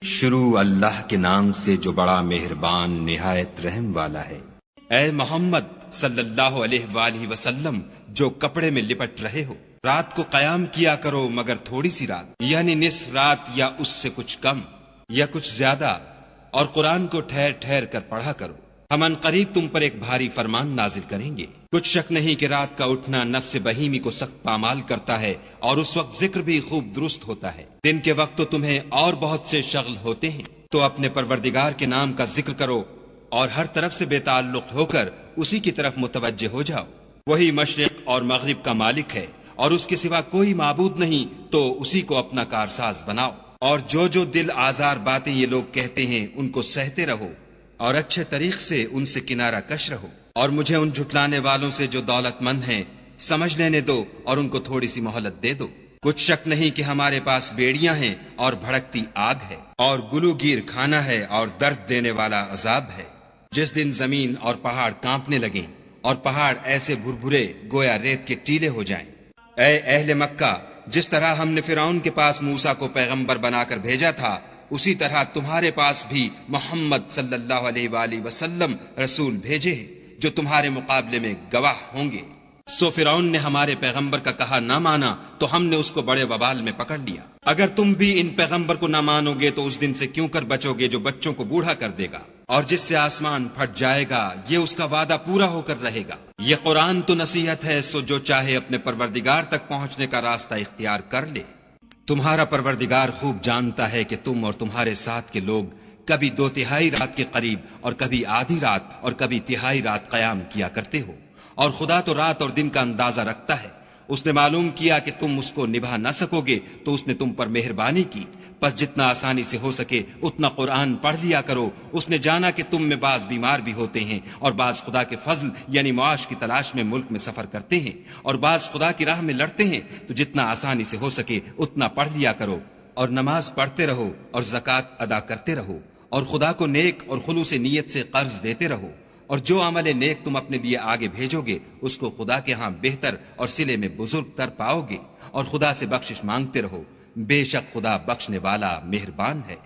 شروع اللہ کے نام سے جو بڑا مہربان نہایت رحم والا ہے۔ اے محمد صلی اللہ علیہ وآلہ وسلم، جو کپڑے میں لپٹ رہے ہو، رات کو قیام کیا کرو مگر تھوڑی سی رات، یعنی نصف رات یا اس سے کچھ کم یا کچھ زیادہ، اور قرآن کو ٹھہر ٹھہر کر پڑھا کرو۔ ہم ان قریب تم پر ایک بھاری فرمان نازل کریں گے۔ کچھ شک نہیں کہ رات کا اٹھنا نفس بہیمی کو سخت پامال کرتا ہے، اور اس وقت ذکر بھی خوب درست ہوتا ہے۔ دن کے وقت تو تمہیں اور بہت سے شغل ہوتے ہیں، تو اپنے پروردگار کے نام کا ذکر کرو اور ہر طرف سے بے تعلق ہو کر اسی کی طرف متوجہ ہو جاؤ۔ وہی مشرق اور مغرب کا مالک ہے، اور اس کے سوا کوئی معبود نہیں، تو اسی کو اپنا کارساز بناؤ۔ اور جو دل آزار باتیں یہ لوگ کہتے ہیں ان کو سہتے رہو، اور اچھے طریق سے ان سے کنارہ کش رہو۔ اور مجھے ان جھٹلانے والوں سے جو دولت مند ہیں سمجھ لینے دو، اور ان کو تھوڑی سی مہلت دے دو۔ کچھ شک نہیں کہ ہمارے پاس بیڑیاں ہیں اور بھڑکتی آگ ہے، اور گلو گیر کھانا ہے اور درد دینے والا عذاب ہے۔ جس دن زمین اور پہاڑ کانپنے لگیں اور پہاڑ ایسے بھربھرے گویا ریت کے ٹیلے ہو جائیں۔ اے اہل مکہ، جس طرح ہم نے فرعون کے پاس موسیٰ کو پیغمبر بنا کر بھیجا تھا، اسی طرح تمہارے پاس بھی محمد صلی اللہ علیہ وآلہ وسلم رسول بھیجے ہیں، جو تمہارے مقابلے میں گواہ ہوں گے۔ سو فرعون نے ہمارے پیغمبر کا کہا نہ مانا، تو ہم نے اس کو بڑے وبال میں پکڑ لیا۔ اگر تم بھی ان پیغمبر کو نہ مانو گے تو اس دن سے کیوں کر بچو گے جو بچوں کو بوڑھا کر دے گا، اور جس سے آسمان پھٹ جائے گا، یہ اس کا وعدہ پورا ہو کر رہے گا۔ یہ قرآن تو نصیحت ہے، سو جو چاہے اپنے پروردگار تک پہنچنے کا راستہ اختیار کر لے۔ تمہارا پروردگار خوب جانتا ہے کہ تم اور تمہارے ساتھ کے لوگ کبھی 2/3 رات کے قریب اور کبھی آدھی رات اور کبھی تہائی رات قیام کیا کرتے ہو، اور خدا تو رات اور دن کا اندازہ رکھتا ہے۔ اس نے معلوم کیا کہ تم اس کو نبھا نہ سکو گے، تو اس نے تم پر مہربانی کی، پس جتنا آسانی سے ہو سکے اتنا قرآن پڑھ لیا کرو۔ اس نے جانا کہ تم میں بعض بیمار بھی ہوتے ہیں، اور بعض خدا کے فضل یعنی معاش کی تلاش میں ملک میں سفر کرتے ہیں، اور بعض خدا کی راہ میں لڑتے ہیں، تو جتنا آسانی سے ہو سکے اتنا پڑھ لیا کرو، اور نماز پڑھتے رہو اور زکوٰۃ ادا کرتے رہو، اور خدا کو نیک اور خلوص نیت سے قرض دیتے رہو۔ اور جو عمل نیک تم اپنے لیے آگے بھیجو گے اس کو خدا کے ہاں بہتر اور صلے میں بزرگ تر پاؤ گے، اور خدا سے بخشش مانگتے رہو، بے شک خدا بخشنے والا مہربان ہے۔